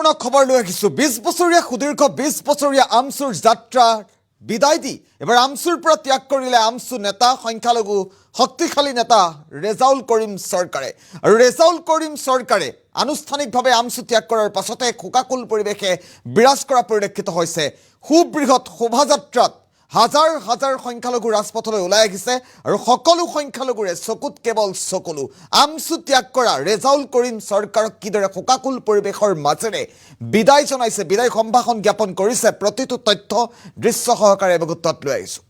গুৰুত্বপূৰ্ণ খবৰ লৈ আহিছোঁ 20 বছৰীয়া সুদীৰ্ঘ 20 বছৰীয়া আমচুৰ যাত্ৰা বিদায় দি এবাৰ আমচুৰ পৰা ত্যাগ কৰিলে আমচু নেতা সংখ্যালঘু শক্তিশালী নেতা ৰেজাউল কৰিম চৰকাৰে আৰু ৰেজাউল কৰিম চৰকাৰে আনুষ্ঠানিকভাৱে আমচু ত্যাগ কৰাৰ পাছতে খোকাকুল পৰিৱেশে বিৰাজ কৰা পৰিলক্ষিত হৈছে সুবৃহৎ শোভাযাত্ৰাত হাজাৰ হাজাৰ সংখ্যালঘু ৰাজপথলৈ ওলাই আহিছে আৰু সকলো সংখ্যালঘুৰে চকুত কেৱল চকুলো আমচু ত্যাগ কৰা ৰেজাউল কৰিম চৰকাৰক কিদৰে খোকাকুল পৰিৱেশৰ মাজেৰে বিদায় জনাইছে বিদায় সম্ভাষণ জ্ঞাপন কৰিছে প্ৰতিটো তথ্য দৃশ্য সহকাৰে অৱগত লৈ আহিছোঁ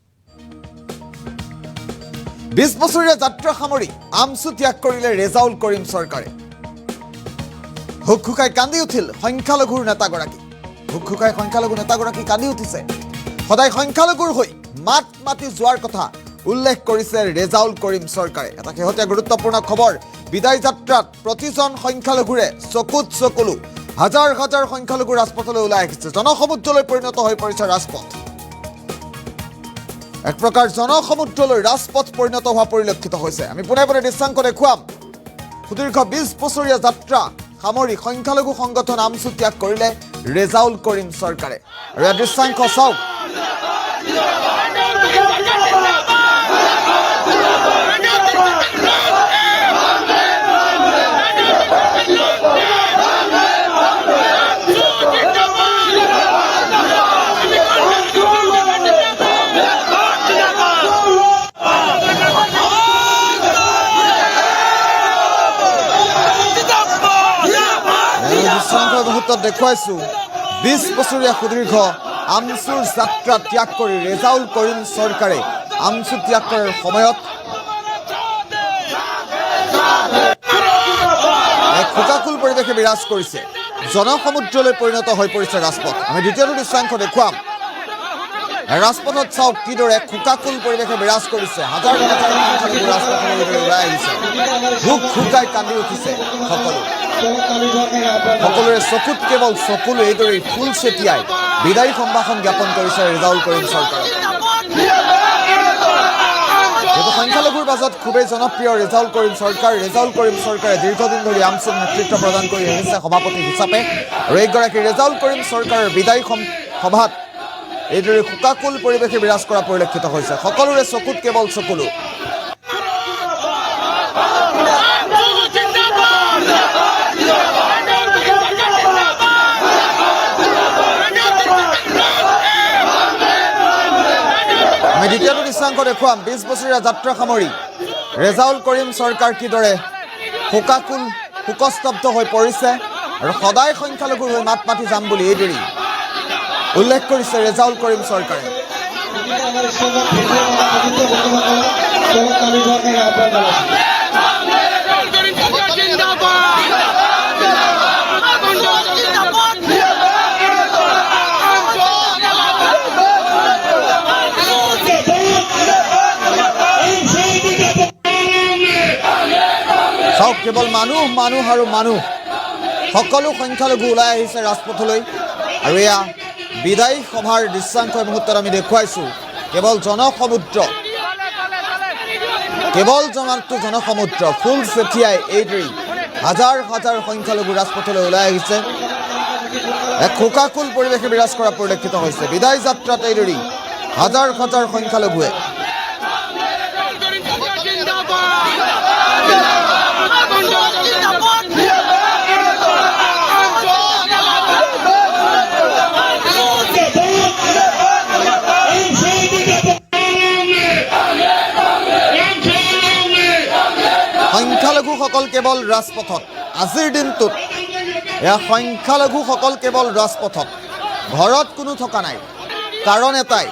20 বছৰীয়া যাত্ৰা সামৰি আমচু ত্যাগ কৰিলে ৰেজাউল কৰিম চৰকাৰে হুকহুকাই কান্দি উঠিল সংখ্যালঘুৰ নেতাগৰাকী হুকহুকাই সংখ্যালঘু নেতাগৰাকী কান্দি উঠিছে সদায় সংখ্যালঘুৰ হৈ মাত মাতি যোৱাৰ কথা উল্লেখ কৰিছে ৰেজাউল কৰিম চৰকাৰে এটা শেহতীয়া গুৰুত্বপূৰ্ণ খবৰ বিদায় যাত্ৰাত প্ৰতিজন সংখ্যালঘুৰে চকুত চকুলো হাজাৰ হাজাৰ সংখ্যালঘু ৰাজপথলৈ ওলাই আহিছে জনসমুদ্ৰলৈ পৰিণত হৈ পৰিছে ৰাজপথ এক প্ৰকাৰ জনসমুদ্ৰলৈ ৰাজপথ পৰিণত হোৱা পৰিলক্ষিত হৈছে আমি পুনে পুনে দৃশ্যাংক দেখুৱাম সুদীৰ্ঘ 20 বছৰীয়া যাত্ৰা সামৰি সংখ্যালঘু সংগঠন আমচু ত্যাগ কৰিলে ৰেজাউল কৰিম চৰকাৰে আৰু এই দৃশ্যাংক চাওক মুহূৰ্তত দেখুৱাইছোঁ 20 বছৰীয়া সুদীৰ্ঘ আমচুৰ যাত্ৰা ত্যাগ কৰি ৰেজাউল কৰিম চৰকাৰে আমচু ত্যাগ কৰাৰ সময়ত এক খোকাকুল পৰিৱেশে বিৰাজ কৰিছে জনসমুদ্ৰলৈ পৰিণত হৈ পৰিছে ৰাজপথ আমি দ্বিতীয়টো দৃশ্যাংশ দেখুৱাম ৰাজপথত চাওক কিদৰে খোকাকুল পৰিৱেশে বিৰাজ কৰিছে হাজাৰ হাজাৰ ৰাজপথলৈ ওলাই আহিছে হুকহুকাই কান্দি উঠিছে সকলোৰে চকুত কেৱল চকুলো এইদৰে ফুল চেতিয়াই বিদায়ী সম্ভাষণ জ্ঞাপন কৰিছে ৰেজাউল কৰিম চৰকাৰে সংখ্যালঘুৰ মাজত খুবেই জনপ্ৰিয় ৰেজাউল কৰিম চৰকাৰে দীৰ্ঘদিন ধৰি আমচুক নেতৃত্ব প্ৰদান কৰি আহিছে সভাপতি হিচাপে আৰু এইগৰাকী ৰেজাউল কৰিম চৰকাৰৰ বিদায়ী সভাত এইদৰে খোকাকুল পৰিৱেশে বিৰাজ কৰা পৰিলক্ষিত হৈছে সকলোৰে চকুত কেৱল চকুলো আমি দ্বিতীয়টো দৃশ্যাংক দেখুৱাম 20 বছৰীয়া যাত্ৰা সামৰি ৰেজাউল কৰিম চৰকাৰ কিদৰে খোকাকুল শোকস্তব্ধ হৈ পৰিছে আৰু সদায় সংখ্যালঘুৰ হৈ মাত মাতি যাম বুলি এইদৰে উল্লেখ কৰিছে ৰেজাউল কৰিম চৰকাৰে চাওক কেৱল মানুহ আৰু মানুহ সকলো সংখ্যালঘু ওলাই আহিছে ৰাজপথলৈ আৰু এয়া বিদায়ী সভাৰ দৃশ্যাংশ মুহূৰ্তত আমি দেখুৱাইছোঁ কেৱল জনসমুদ্ৰ ফুল চেতিয়াই এইদৰে হাজাৰ হাজাৰ সংখ্যালঘু ৰাজপথলৈ ওলাই আহিছে এক খোকাকুল পৰিৱেশে বিৰাজ কৰা পৰিলক্ষিত হৈছে বিদায় যাত্ৰাত এইদৰে হাজাৰ হাজাৰ সংখ্যালঘুৱে সংখ্যালঘুসকল কেৱল ৰাজপথত আজিৰ দিনটোত এয়া সংখ্যালঘুসকল কেৱল ৰাজপথত ঘৰত কোনো থকা নাই কাৰণ এটাই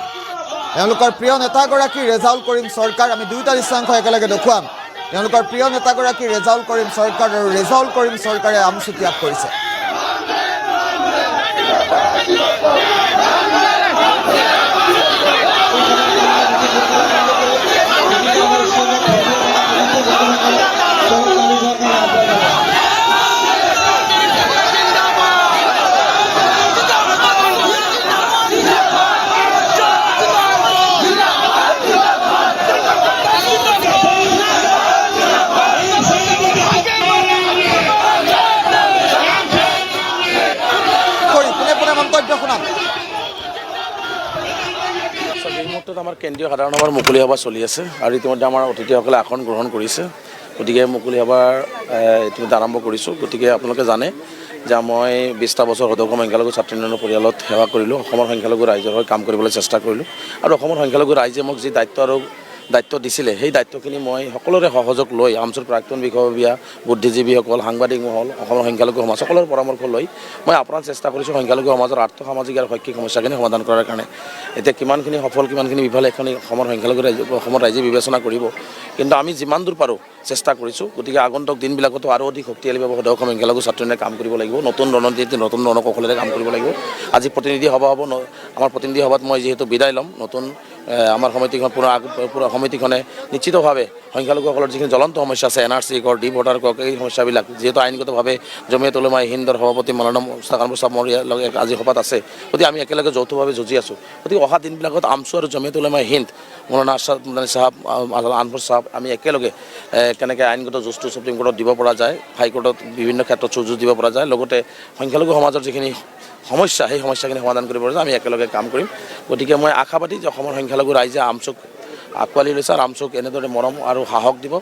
তেওঁলোকৰ প্ৰিয় নেতাগৰাকী ৰেজাউল কৰিম চৰকাৰ আমি দুয়োটা দৃশ্যাংশ একেলগে দেখুৱাম তেওঁলোকৰ প্ৰিয় নেতাগৰাকী ৰেজাউল কৰিম চৰকাৰ আৰু ৰেজাউল কৰিম চৰকাৰে আমচু ত্যাগ কৰিছে শুনাম। এই মুহূৰ্তত আমাৰ কেন্দ্ৰীয় সাধাৰণ সভাৰ মুকলি সভা চলি আছে আৰু ইতিমধ্যে আমাৰ অতিথিসকলে আসন গ্ৰহণ কৰিছে। গতিকে মুকলি সভাৰ ইতিমধ্যে আৰম্ভ কৰিছোঁ। গতিকে আপোনালোকে জানে যে মই 20টা বছৰ সদৌ সংখ্যালঘু ছাত্ৰ ইউনিয়নৰ পৰিয়ালত সেৱা কৰিলোঁ। অসমৰ সংখ্যালঘু ৰাইজৰ হৈ কাম কৰিবলৈ চেষ্টা কৰিলোঁ আৰু অসমৰ সংখ্যালঘু ৰাইজে মোক যি দায়িত্ব দিছিলে সেই দায়িত্বখিনি মই সকলোৰে সহযোগ লৈ আমচুৰ প্ৰাক্তন বিষয়ববীয়া, বুদ্ধিজীৱীসকল, সাংবাদিক মহল, অসমৰ সংখ্যালঘু সমাজ সকলোৰে পৰামৰ্শ লৈ মই আপ্ৰাণ চেষ্টা কৰিছোঁ সংখ্যালঘু সমাজৰ আৰ্থ সামাজিক আৰু শৈক্ষিক সমস্যাখিনি সমাধান কৰাৰ কাৰণে। এতিয়া কিমানখিনি সফল কিমানখিনি বিফল এখন অসমৰ সংখ্যালঘু অসমৰ ৰাইজে বিবেচনা কৰিব, কিন্তু আমি যিমান দূৰ পাৰোঁ চেষ্টা কৰিছোঁ। গতিকে আগন্তুক দিনবিলাকতো আৰু অধিক শক্তিশালীভাৱে সদৌ অসম সংখ্যালঘু ছাত্ৰ ইউনিয়নে কাম কৰিব লাগিব, নতুন ৰণনীতি নতুন ৰণকৌশলেৰে কাম কৰিব লাগিব। আজি প্ৰতিনিধি সভা হ'ব। আমাৰ প্ৰতিনিধি সভাত মই যিহেতু বিদায় ল'ম, নতুন আমাৰ সমিতিখন পুৰা সমিতিখনে নিশ্চিতভাৱে সংখ্যালঘুসকলৰ যিখিনি জ্বলন্ত সমস্যা আছে, NRC কওক, ডি ভোটাৰ কওক, এই সমস্যাবিলাক যিহেতু আইনগতভাৱে জমিয়ত উলেমা হিন্দৰ সভাপতি মৌলানা মুস্তাক আনৱাৰ ছাৰ মোৰ লগে আজি সভাত আছে। গতিকে আমি একেলগে যৌথভাৱে যুঁজি আছোঁ। গতিকে অহা দিনবিলাকত আমচু আৰু জমিয়ত উলেমা হিন্দ, মৌলানা আশ্বাদ চাহাব, আনৱাৰ চাহাব আমি একেলগে কেনেকৈ আইনগত যুঁজটো সুপ্ৰিম কোৰ্টত দিব পৰা যায়, হাইকোৰ্টত বিভিন্ন ক্ষেত্ৰত যুঁজ দিব পৰা যায়, লগতে সংখ্যালঘু সমাজৰ যিখিনি সমস্যা সেই সমস্যাখিনি সমাধান কৰিব পৰা যায়, আমি একেলগে কাম কৰিম। গতিকে মই আশাবাদী যে অসমৰ সংখ্যালঘু ৰাইজে আমচুক আঁকোৱালি লৈছে আৰু আমচুক এনেদৰে মৰম আৰু সাহস দিব,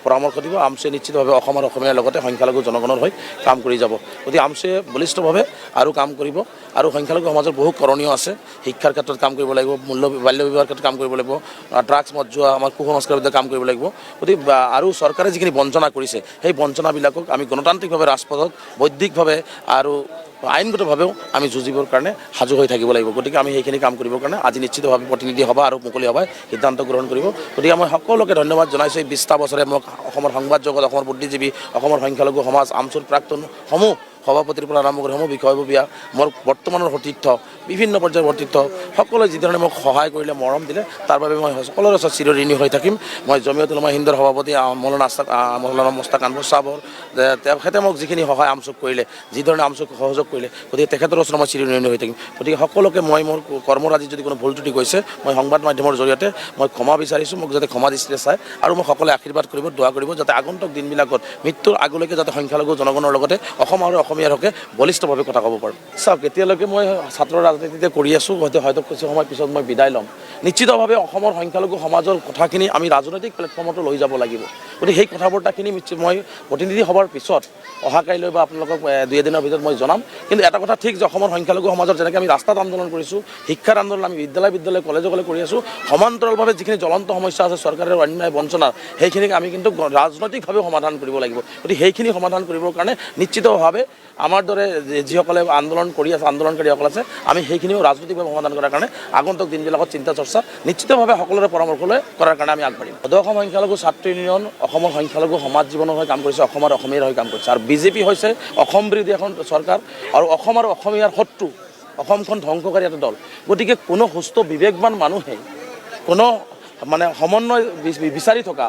পৰামৰ্শ দিব। আমচুৱে নিশ্চিতভাৱে অসম আৰু অসমীয়াৰ লগতে সংখ্যালঘু জনগণৰ হৈ কাম কৰি যাব। গতিকে আমচুৱে বলিষ্ঠভাৱে আৰু কাম কৰিব আৰু সংখ্যালঘু সমাজৰ বহু কৰণীয় আছে। শিক্ষাৰ ক্ষেত্ৰত কাম কৰিব লাগিব, বাল্য বিবাহৰ ক্ষেত্ৰত কাম কৰিব লাগিব, ড্ৰাগছ মদ যোৱা আমাৰ কুসংস্কাৰৰ বিৰুদ্ধে কাম কৰিব লাগিব। গতিকে আৰু চৰকাৰে যিখিনি বঞ্চনা কৰিছে সেই বঞ্চনাবিলাকক আমি গণতান্ত্ৰিকভাৱে ৰাজপথত বৈদিকভাৱে আৰু আইনগতভাৱেও আমি যুঁজিবৰ কাৰণে সাজু হৈ থাকিব লাগিব। গতিকে আমি সেইখিনি কাম কৰিবৰ কাৰণে আজি নিশ্চিতভাৱে প্ৰতিনিধি সভা আৰু মুকলি সভাই সিদ্ধান্ত গ্ৰহণ কৰিব। গতিকে মই সকলোকে ধন্যবাদ জনাইছোঁ। এই 20টা বছৰে মোক অসমৰ সংবাদ জগত, অসমৰ বুদ্ধিজীৱী, অসমৰ সংখ্যালঘু সমাজ, আমচুৰ প্ৰাক্তন সভাপতিৰ পৰা আৰম্ভ কৰি বিষয়ববীয়া, মোৰ বৰ্তমানৰ সতীৰ্থ, বিভিন্ন পৰ্যায়ৰ সতীৰ্থ সকলোৱে যিধৰণে মোক সহায় কৰিলে, মৰম দিলে, তাৰ বাবে মই সকলোৰে ওচৰত চিৰঋণী হৈ থাকিম। মই জমিয়ত উলেমা হিন্দৰ সভাপতি মৌলানা মুস্তাক আনৱাৰ চাহাবৰ তেখেতে মোক যিখিনি সহায় আমচুক কৰিলে, যিধৰণে আমচুক সহযোগ কৰিলে, গতিকে তেখেতৰ ওচৰত মই চিৰঋণী হৈ থাকিম। গতিকে সকলোকে মই মোৰ কৰ্মৰাজিত যদি কোনো ভুল ত্ৰুটি গৈছে মই সংবাদ মাধ্যমৰ জৰিয়তে মই ক্ষমা বিচাৰিছোঁ। মোক যাতে ক্ষমা দৃষ্টিৰে চায় আৰু মোক সকলোৱে আশীৰ্বাদ কৰিব, দোৱা কৰিব, যাতে আগন্তুক দিনবিলাকত মৃত্যুৰ আগলৈকে যাতে সংখ্যালঘু জনগণৰ লগতে অসম আৰু অসমীয়াৰ হকে বলিষ্ঠভাৱে কথা ক'ব পাৰোঁ। চাওক, এতিয়ালৈকে মই ছাত্ৰ ৰাজনীতিতে কৰি আছোঁ, হয়তো কিছু সময় পিছত মই বিদায় ল'ম। নিশ্চিতভাৱে অসমৰ সংখ্যালঘু সমাজৰ কথাখিনি আমি ৰাজনৈতিক প্লেটফৰ্মতো লৈ যাব লাগিব। গতিকে সেই কথা বাৰ্তাখিনি মই প্ৰতিনিধি সভাৰ পিছত অহা কাইলৈ বা আপোনালোকক 2 দিনৰ ভিতৰত মই জনাম। কিন্তু এটা কথা ঠিক যে অসমৰ সংখ্যালঘু সমাজৰ যেনেকৈ আমি ৰাস্তাত আন্দোলন কৰিছোঁ, শিক্ষাৰ আন্দোলন আমি বিদ্যালয় কলেজে কৰি আছোঁ, সমান্তৰালভাৱে যিখিনি জ্বলন্ত সমস্যা আছে চৰকাৰৰ অন্যায় বঞ্চনাৰ, সেইখিনিক আমি কিন্তু ৰাজনৈতিকভাৱে সমাধান কৰিব লাগিব। গতিকে সেইখিনি সমাধান কৰিবৰ কাৰণে নিশ্চিতভাৱে আমাৰ দৰে যিসকলে আন্দোলন কৰি আছে, আন্দোলনকাৰীসকল আছে, আমি সেইখিনিও ৰাজনৈতিকভাৱে সমাধান কৰাৰ কাৰণে আগন্তুক দিনবিলাকত চিন্তা চৰ্চা নিশ্চিতভাৱে সকলোৰে পৰামৰ্শ লৈ কৰাৰ কাৰণে আমি আগবাঢ়িম। সদৌ অসম সংখ্যালঘু ছাত্ৰ ইউনিয়ন অসমৰ সংখ্যালঘু সমাজ জীৱনৰ হৈ কাম কৰিছে, অসম আৰু অসমীয়াৰ হৈ কাম কৰিছে। আৰু বিজেপি হৈছে অসম বিৰোধী এখন চৰকাৰ আৰু অসম আৰু অসমীয়াৰ শত্ৰু, অসমখন ধ্বংসকাৰী এটা দল। গতিকে কোনো সুস্থ বিবেকবান মানুহে কোনো সমন্বয় বিচাৰি থকা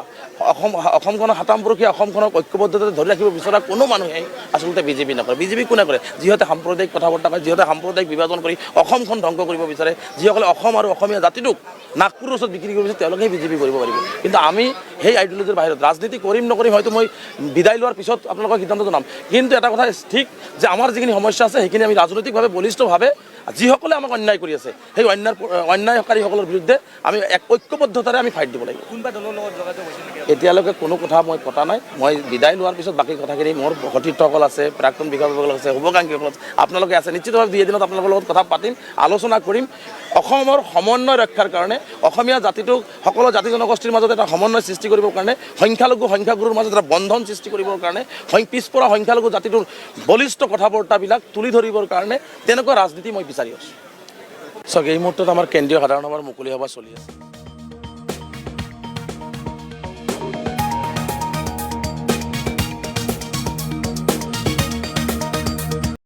অসমখনৰ সাতামপুৰুষীয়া অসমখনক ঐক্যবদ্ধতা ধৰি ৰাখিব বিচৰা কোনো মানুহে আচলতে বিজেপি নকৰে। বিজেপি কোনে কৰে? যিহঁতে সাম্প্ৰদায়িক কথা বতৰা কয়, যিহঁতে সাম্প্ৰদায়িক বিভাজন কৰি অসমখন ধ্বংস কৰিব বিচাৰে, যিসকলে অসম আৰু অসমীয়া জাতিটোক নাগপুৰৰ ওচৰত বিক্ৰী কৰিব বিচাৰে, তেওঁলোকেই বিজেপি কৰিব পাৰিব। কিন্তু আমি সেই আইডিঅলজিৰ বাহিৰত ৰাজনীতি কৰিম নকৰিম হয়তো মই বিদায় লোৱাৰ পিছত আপোনালোকক সিদ্ধান্ত জনাম। কিন্তু এটা কথা ঠিক যে আমাৰ যিখিনি সমস্যা আছে সেইখিনি আমি ৰাজনৈতিকভাৱে বলিষ্ঠভাৱে যিসকলে আমাক অন্যায় কৰি আছে সেই অন্যায়কাৰীসকলৰ বিৰুদ্ধে আমি এক ঐক্যবদ্ধতাৰে আমি ফাইট দিব লাগিব। কোনোবা দলৰ লগত যোগাযোগ হৈছে নেকি? এতিয়ালৈকে কোনো কথা মই পতা নাই। মই বিদায় লোৱাৰ পিছত বাকী কথাখিনি মোৰ সতীৰ্থসকল আছে, প্ৰাক্তন বিষয়াসকল আছে, শুভাকাংক্ষীসকল আছে, আপোনালোকে আছে, নিশ্চিতভাৱে 2 দিনত আপোনালোকৰ লগত কথা পাতিম, আলোচনা কৰিম। অসমৰ সমন্বয় ৰক্ষাৰ কাৰণে, অসমীয়া জাতিটোক সকলো জাতি জনগোষ্ঠীৰ মাজত এটা সমন্বয় সৃষ্টি কৰিবৰ কাৰণে, সংখ্যাগুৰুৰ মাজত এটা বন্ধন সৃষ্টি কৰিবৰ কাৰণে, পিছপৰা সংখ্যালঘু জাতিটোৰ বলিষ্ঠ কথা বাৰ্তাবিলাক তুলি ধৰিবৰ কাৰণে তেনেকুৱা ৰাজনীতি মই বিচাৰি আছোঁ। চাওক, এই মুহূৰ্তত আমাৰ কেন্দ্ৰীয় সাধাৰণ সভাৰ মুকলি সভা চলি আছে।